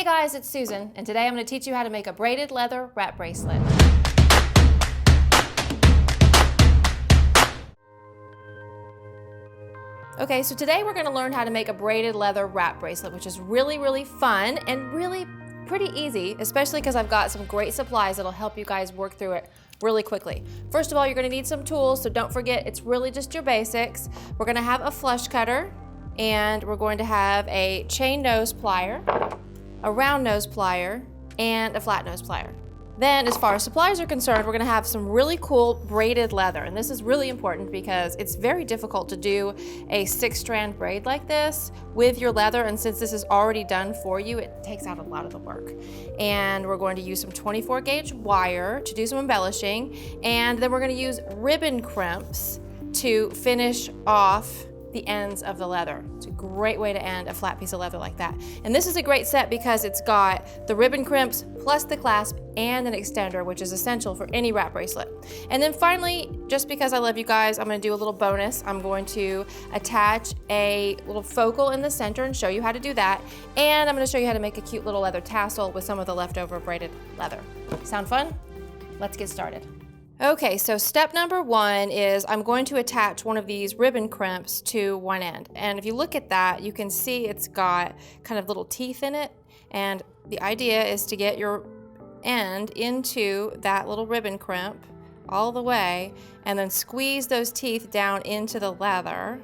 guys, it's Susan, and today I'm going to teach you how to make a braided leather wrap bracelet. Okay, so today we're going to learn how to make a braided leather wrap bracelet, which is really fun and really pretty easy, especially because I've got some great supplies that'll help you guys work through it really quickly. First of all, you're going to need some tools, so don't forget it's really just your basics. We're going to have a flush cutter, and we're going to have a chain nose plier, a round nose plier, and a flat nose plier. Then, as far as supplies are concerned, we're going to have some really cool braided leather, and this is really important because it's very difficult to do a 6-strand braid like this with your leather, and since this is already done for you, it takes out a lot of the work. And we're going to use some 24 gauge wire to do some embellishing, and then we're going to use ribbon crimps to finish off the ends of the leather. It's a great way to end a flat piece of leather like that. And this is a great set because it's got the ribbon crimps plus the clasp and an extender, which is essential for any wrap bracelet. And then finally, just because I love you guys, I'm going to do a little bonus. I'm going to attach a little focal in the center and show you how to do that. And I'm going to show you how to make a cute little leather tassel with some of the leftover braided leather. Sound fun? Let's get started. Okay, so step number 1 is I'm going to attach one of these ribbon crimps to one end. And if you look at that, you can see it's got kind of little teeth in it. And the idea is to get your end into that little ribbon crimp all the way and then squeeze those teeth down into the leather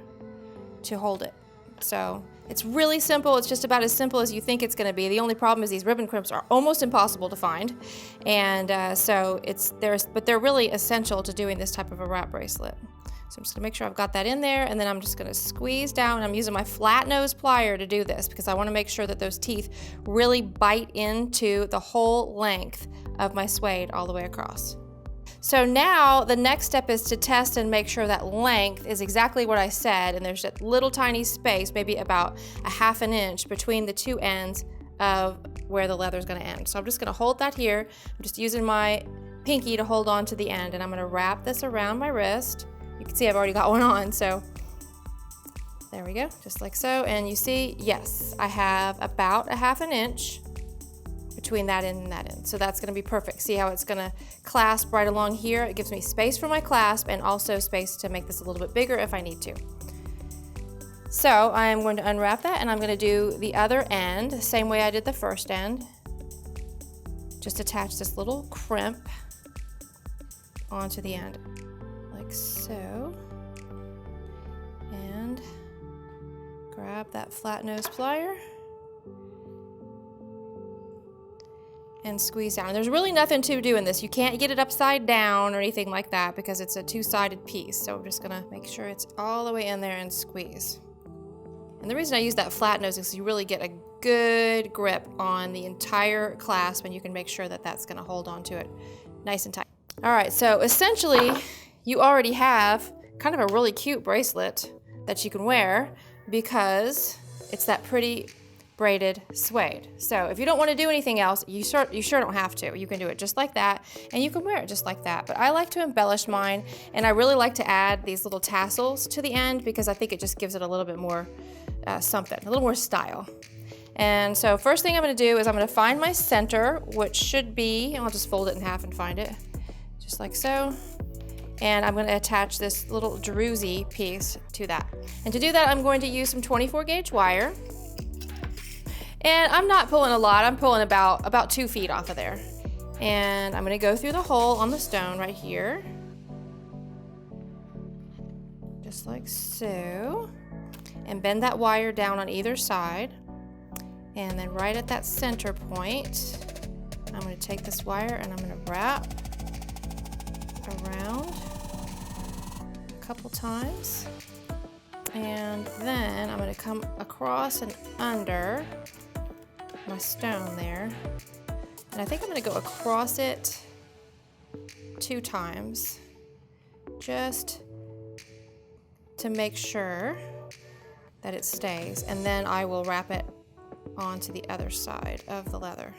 to hold it. So it's really simple. It's just about as simple as you think it's going to be. The only problem is these ribbon crimps are almost impossible to find, and but they're really essential to doing this type of a wrap bracelet. So I'm just going to make sure I've got that in there, and then I'm just going to squeeze down. I'm using my flat nose plier to do this because I want to make sure that those teeth really bite into the whole length of my suede all the way across. So now the next step is to test and make sure that length is exactly what I said, and there's that little tiny space, maybe about a ½ an inch between the two ends of where the leather is going to end. So I'm just going to hold that here. I'm just using my pinky to hold on to the end, and I'm going to wrap this around my wrist. You can see I've already got one on, so there we go, just like so. And you see, yes, I have about a ½ an inch between that end and that end. So that's going to be perfect. See how it's going to clasp right along here? It gives me space for my clasp and also space to make this a little bit bigger if I need to. So I'm going to unwrap that, and I'm going to do the other end the same way I did the first end. Just attach this little crimp onto the end like so, and grab that flat nose plier and squeeze down. And there's really nothing to do in this. You can't get it upside down or anything like that because it's a 2-sided piece. So I'm just gonna make sure it's all the way in there and squeeze. And the reason I use that flat nose is you really get a good grip on the entire clasp, and you can make sure that that's gonna hold on to it nice and tight. All right, so essentially you already have kind of a really cute bracelet that you can wear because it's that pretty braided suede. So if you don't want to do anything else, you sure don't have to. You can do it just like that, and you can wear it just like that. But I like to embellish mine, and I really like to add these little tassels to the end because I think it just gives it a little bit more something, a little more style. And so first thing I'm going to do is I'm going to find my center, which should be, I'll just fold it in half and find it, just like so. And I'm going to attach this little druzy piece to that. And to do that, I'm going to use some 24 gauge wire. And I'm not pulling a lot, I'm pulling about 2 feet off of there. And I'm gonna go through the hole on the stone right here. Just like so. And bend that wire down on either side. And then right at that center point, I'm gonna take this wire and I'm gonna wrap around a couple times. And then I'm gonna come across and under my stone there, and I think I'm going to go across it 2 times just to make sure that it stays, and then I will wrap it onto the other side of the leather.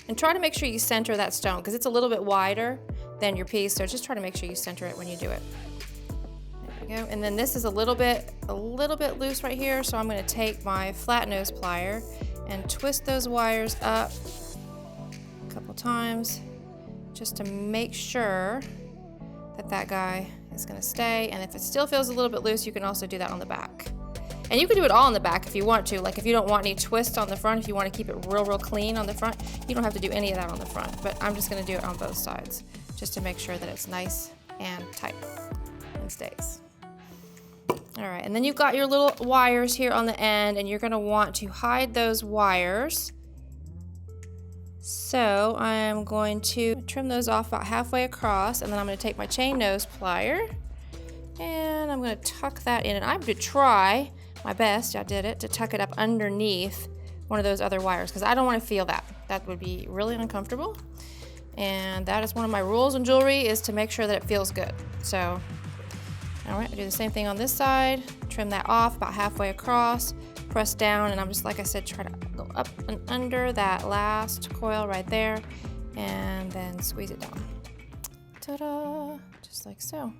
And try to make sure you center that stone because it's a little bit wider than your piece, so just try to make sure you center it when you do it. There we go. And then this is a little bit loose right here, so I'm going to take my flat nose plier and twist those wires up a couple times just to make sure that that guy is gonna stay. And if it still feels a little bit loose, you can also do that on the back. And you can do it all on the back if you want to. Like if you don't want any twist on the front, if you want to keep it real clean on the front, you don't have to do any of that on the front. But I'm just gonna do it on both sides just to make sure that it's nice and tight and stays. All right, and then you've got your little wires here on the end, and you're gonna want to hide those wires. So I'm going to trim those off about halfway across, and then I'm gonna take my chain nose plier, and I'm gonna tuck that in. And I'm gonna try my best, I did it, to tuck it up underneath one of those other wires, because I don't wanna feel that. That would be really uncomfortable. And that is one of my rules in jewelry, is to make sure that it feels good. So, all right, I do the same thing on this side, trim that off about halfway across, press down, and I'm just, like I said, try to go up and under that last coil right there, and then squeeze it down. Ta-da, just like so.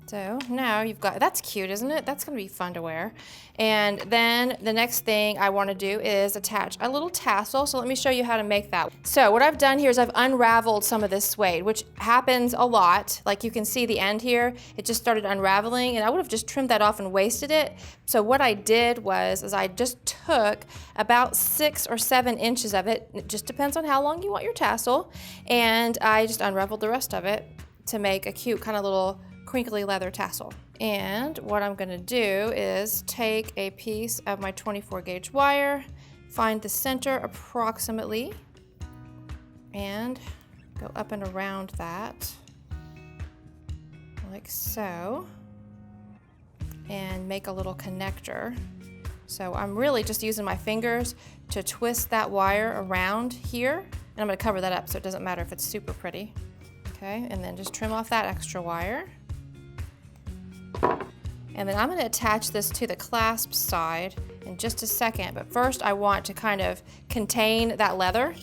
So now you've got, that's cute, isn't it? That's gonna be fun to wear. And then the next thing I wanna do is attach a little tassel. So let me show you how to make that. So what I've done here is I've unraveled some of this suede, which happens a lot. Like you can see the end here, it just started unraveling, and I would have just trimmed that off and wasted it. So what I did was, I just took about 6 or 7 inches of it. It just depends on how long you want your tassel. And I just unraveled the rest of it to make a cute kind of little crinkly leather tassel. And what I'm gonna do is take a piece of my 24 gauge wire, find the center approximately, and go up and around that, like so, and make a little connector. So I'm really just using my fingers to twist that wire around here, and I'm gonna cover that up so it doesn't matter if it's super pretty. Okay, and then just trim off that extra wire. And then I'm going to attach this to the clasp side in just a second, but first I want to kind of contain that leather.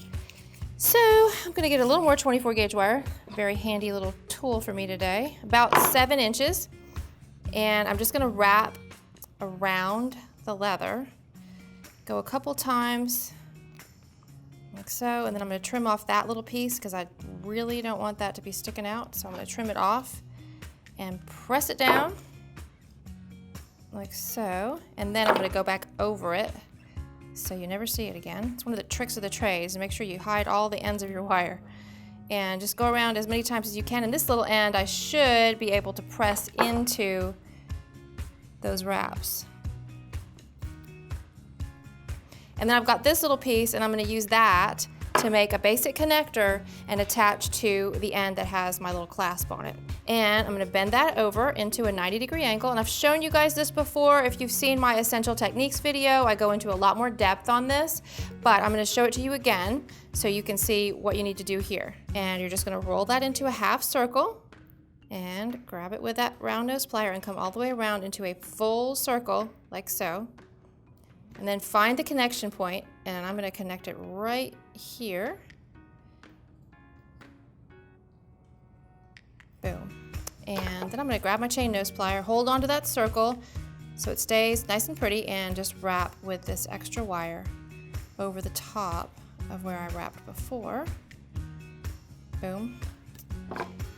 So I'm going to get a little more 24 gauge wire, a very handy little tool for me today, about 7 inches. And I'm just going to wrap around the leather, go a couple times like so, and then I'm going to trim off that little piece because I really don't want that to be sticking out. So I'm going to trim it off and press it down like so, and then I'm going to go back over it so you never see it again. It's one of the tricks of the trays, and make sure you hide all the ends of your wire and just go around as many times as you can. And this little end I should be able to press into those wraps. And then I've got this little piece, and I'm going to use that to make a basic connector and attach to the end that has my little clasp on it. And I'm going to bend that over into a 90-degree angle. And I've shown you guys this before. If you've seen my Essential Techniques video, I go into a lot more depth on this, but I'm going to show it to you again so you can see what you need to do here. And you're just going to roll that into a half circle and grab it with that round nose plier and come all the way around into a full circle like so. And then find the connection point, and I'm going to connect it right here. Boom. And then I'm going to grab my chain nose plier, hold onto that circle so it stays nice and pretty, and just wrap with this extra wire over the top of where I wrapped before. Boom.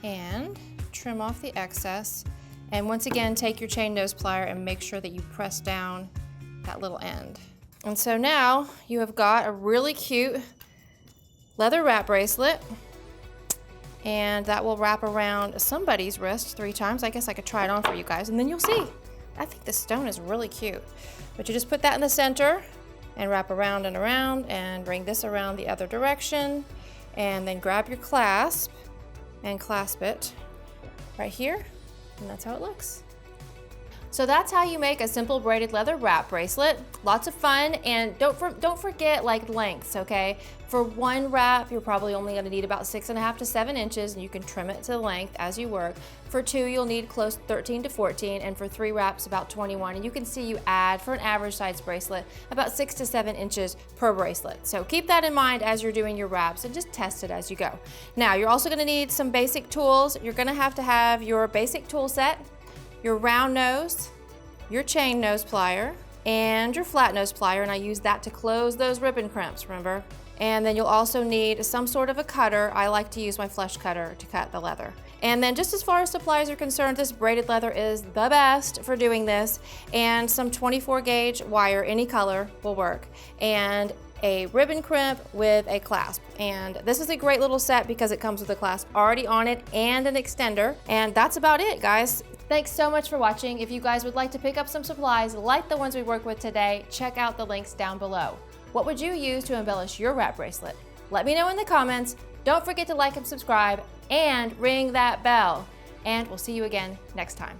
And trim off the excess. And once again, take your chain nose plier and make sure that you press down that little end. And so now you have got a really cute leather wrap bracelet, and that will wrap around somebody's wrist 3 times. I guess I could try it on for you guys, and then you'll see. I think this stone is really cute. But you just put that in the center and wrap around and around and bring this around the other direction, and then grab your clasp and clasp it right here, and that's how it looks. So that's how you make a simple braided leather wrap bracelet. Lots of fun, and don't forget like lengths, okay? For one wrap, you're probably only gonna need about 6.5 to 7 inches, and you can trim it to the length as you work. For 2, you'll need close 13 to 14, and for 3 wraps, about 21. And you can see you add, for an average size bracelet, about 6 to 7 inches per bracelet. So keep that in mind as you're doing your wraps, and just test it as you go. Now, you're also gonna need some basic tools. You're gonna have to have your basic tool set, your round nose, your chain nose plier, and your flat nose plier, and I use that to close those ribbon crimps, remember? And then you'll also need some sort of a cutter. I like to use my flush cutter to cut the leather. And then just as far as supplies are concerned, this braided leather is the best for doing this, and some 24 gauge wire, any color will work, and a ribbon crimp with a clasp. And this is a great little set because it comes with a clasp already on it and an extender. And that's about it, guys. Thanks so much for watching. If you guys would like to pick up some supplies like the ones we worked with today, check out the links down below. What would you use to embellish your wrap bracelet? Let me know in the comments. Don't forget to like and subscribe and ring that bell. And we'll see you again next time.